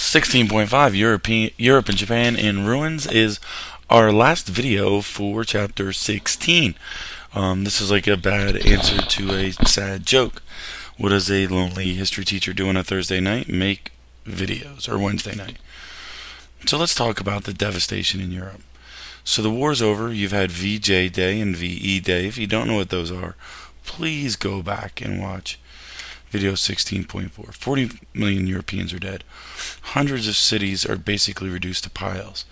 16.5 Europe and Japan in Ruins is our last video for chapter 16. This is like a bad answer to a sad joke. What does a lonely history teacher do on a Thursday night? Make videos, or Wednesday night. So let's talk about the devastation in Europe. So the war's over. You've had VJ Day and VE Day. If you don't know what those are, please go back and watch video 16.4. 40 million Europeans are dead. Hundreds of cities are basically reduced to piles.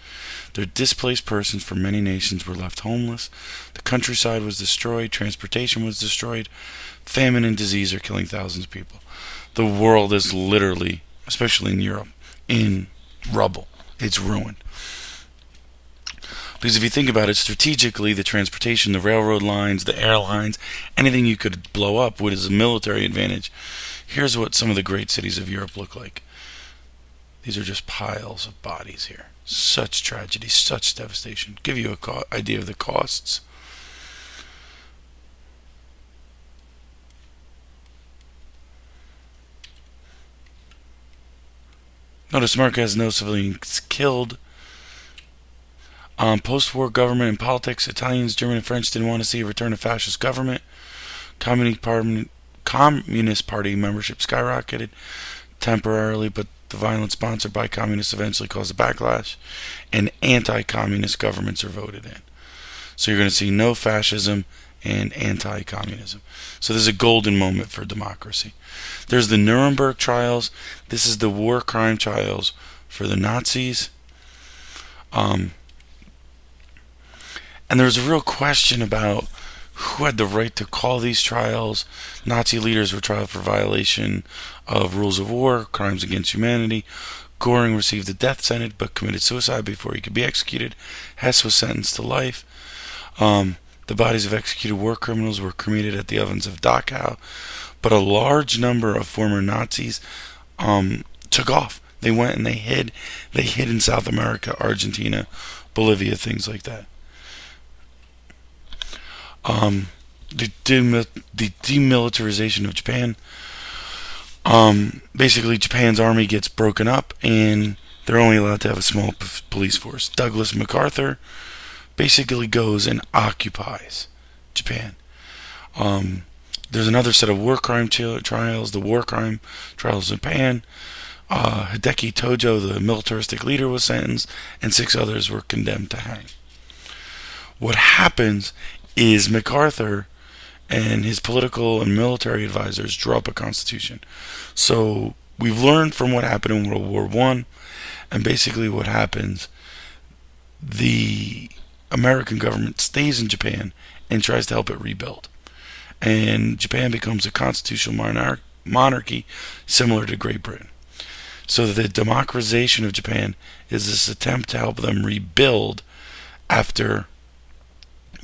Their displaced persons from many nations were left homeless. The countryside was destroyed. Transportation was destroyed. Famine and disease are killing thousands of people. The world is literally, especially in Europe, in rubble. It's ruined. Because if you think about it, strategically, the transportation, the railroad lines, the airlines, anything you could blow up with is a military advantage. Here's what some of the great cities of Europe look like. These are just piles of bodies here. Such tragedy, such devastation. Give you an idea of the costs. Notice America has no civilians killed. Post-war government and politics, Italians, German, and French didn't want to see a return to fascist government. Communist Party membership skyrocketed temporarily, but the violence sponsored by communists eventually caused a backlash, and anti-communist governments are voted in. So you're going to see no fascism and anti-communism. So there's a golden moment for democracy. There's the Nuremberg trials. This is the war crime trials for the Nazis. And there's a real question about who had the right to call these trials. Nazi leaders were tried for violation of rules of war, crimes against humanity. Göring received the death sentence but committed suicide before he could be executed. Hess was sentenced to life. The bodies of executed war criminals were cremated at the ovens of Dachau. But a large number of former Nazis took off. They went and they hid. They hid in South America, Argentina, Bolivia, things like that. The demilitarization of Japan. Basically, Japan's army gets broken up, and they're only allowed to have a small police force. Douglas MacArthur basically goes and occupies Japan. There's another set of war crime trials, the war crime trials in Japan. Hideki Tojo, the militaristic leader, was sentenced, and 6 others were condemned to hang. What happens is MacArthur and his political and military advisors draw up a constitution. So we've learned from what happened in World War I, and basically what happens, the American government stays in Japan and tries to help it rebuild. And Japan becomes a constitutional monarchy similar to Great Britain. So the democratization of Japan is this attempt to help them rebuild after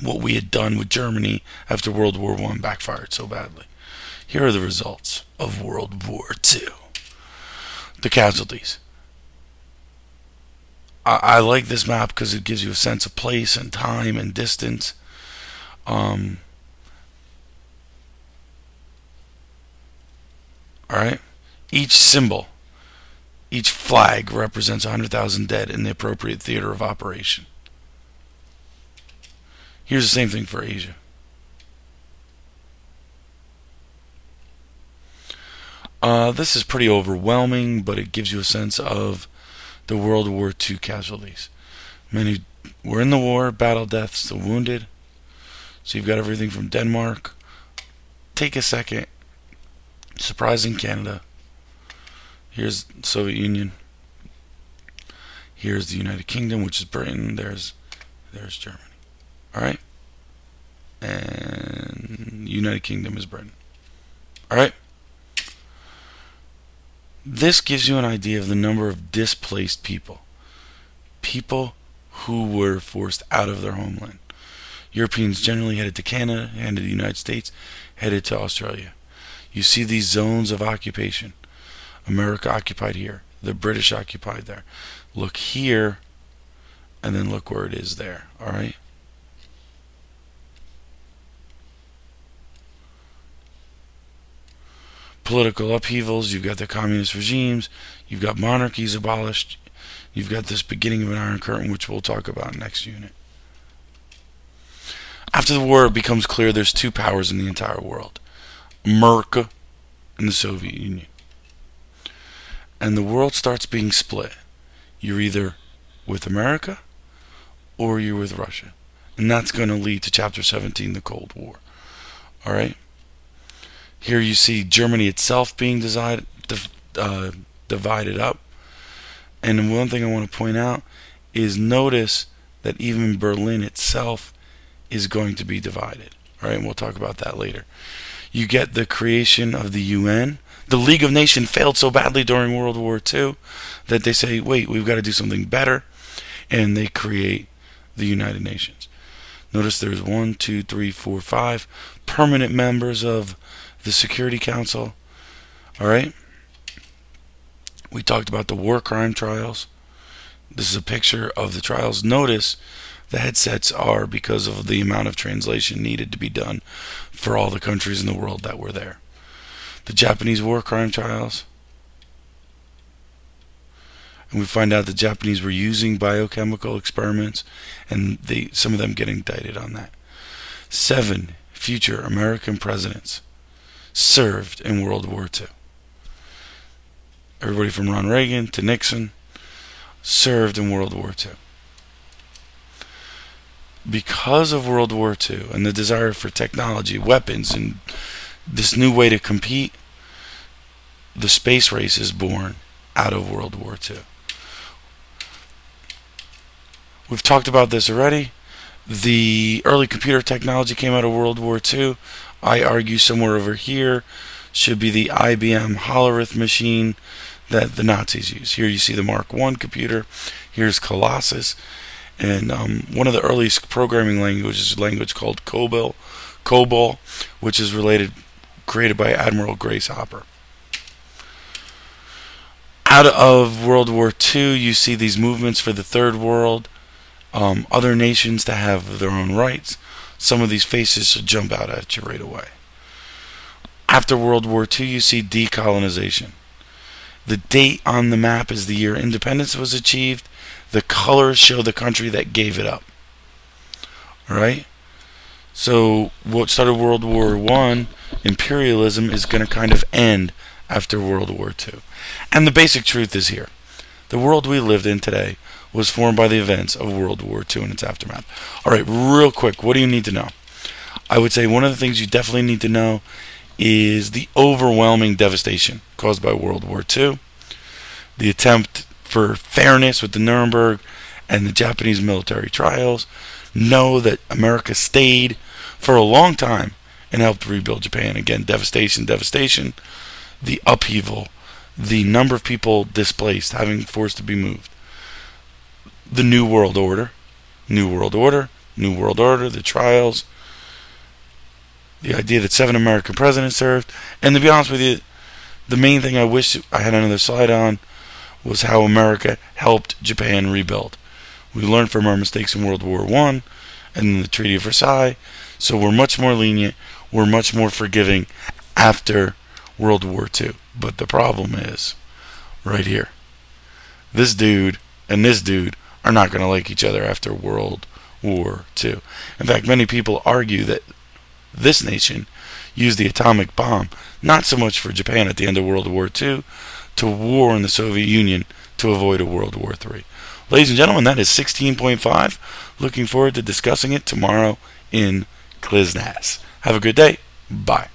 what we had done with Germany after World War I backfired so badly. Here are the results of World War II. The casualties. I like this map because it gives you a sense of place and time and distance. Alright? Each symbol, each flag represents 100,000 dead in the appropriate theater of operation. Here's the same thing for Asia. This is pretty overwhelming, but it gives you a sense of the World War II casualties. Many were in the war, battle deaths, the wounded. So you've got everything from Denmark. Take a second. Surprising Canada. Here's the Soviet Union. Here's the United Kingdom, which is Britain. There's Germany. Alright? And United Kingdom is Britain. Alright? This gives you an idea of the number of displaced people. People who were forced out of their homeland. Europeans generally headed to Canada, headed to the United States, headed to Australia. You see these zones of occupation. America occupied here. The British occupied there. Look here, and then look where it is there. Alright? political upheavals, you've got the communist regimes, you've got monarchies abolished, you've got this beginning of an Iron Curtain, which we'll talk about next unit. After the war, it becomes clear there's two powers in the entire world: America and the Soviet Union. And the world starts being split. You're either with America or you're with Russia. And that's going to lead to Chapter 17, the Cold War. Alright? Here you see Germany itself being divided up. And one thing I want to point out is notice that even Berlin itself is going to be divided. Alright? And we'll talk about that later. You get the creation of the UN. The League of Nations failed so badly during World War II that they say, wait, we've got to do something better. And they create the United Nations. Notice there's 1, 2, 3, 4, 5 permanent members of the Security Council. Alright? We talked about the war crime trials. This is a picture of the trials. Notice the headsets are because of the amount of translation needed to be done for all the countries in the world that were there. The Japanese war crime trials. And we find out the Japanese were using biochemical experiments, and some of them get indicted on that. 7 future American presidents served in World War II. Everybody from Ronald Reagan to Nixon served in World War II. Because of World War II and the desire for technology, weapons, and this new way to compete, the space race is born out of World War II. We've talked about this already. The early computer technology came out of World War II. I argue somewhere over here should be the IBM Hollerith machine that the Nazis used. Here you see the Mark I computer. Here's Colossus. And one of the earliest programming languages is a language called COBOL, which is created by Admiral Grace Hopper. Out of World War II, you see these movements for the Third World, other nations to have their own rights. Some of these faces should jump out at you right away. After World War II, you see decolonization. The date on the map is the year independence was achieved. The colors show the country that gave it up. Alright? So what started World War I, imperialism, is going to kind of end after World War II. And the basic truth is here. The world we lived in today was formed by the events of World War II and its aftermath. Alright, real quick, what do you need to know? I would say one of the things you definitely need to know is the overwhelming devastation caused by World War II, the attempt for fairness with the Nuremberg and the Japanese military trials. Know that America stayed for a long time and helped rebuild Japan. Again, devastation, the upheaval, the number of people displaced, having forced to be moved. The New World Order, the trials, the idea that 7 American presidents served, and to be honest with you, the main thing I wish I had another slide on was how America helped Japan rebuild. We learned from our mistakes in World War I and the Treaty of Versailles, so we're much more lenient, we're much more forgiving after World War II. But the problem is, right here, this dude and this dude are not going to like each other after World War II. In fact, many people argue that this nation used the atomic bomb not so much for Japan at the end of World War II, to war in the Soviet Union to avoid a World War III. Ladies and gentlemen, that is 16.5. Looking forward to discussing it tomorrow in Kliznaz. Have a good day. Bye.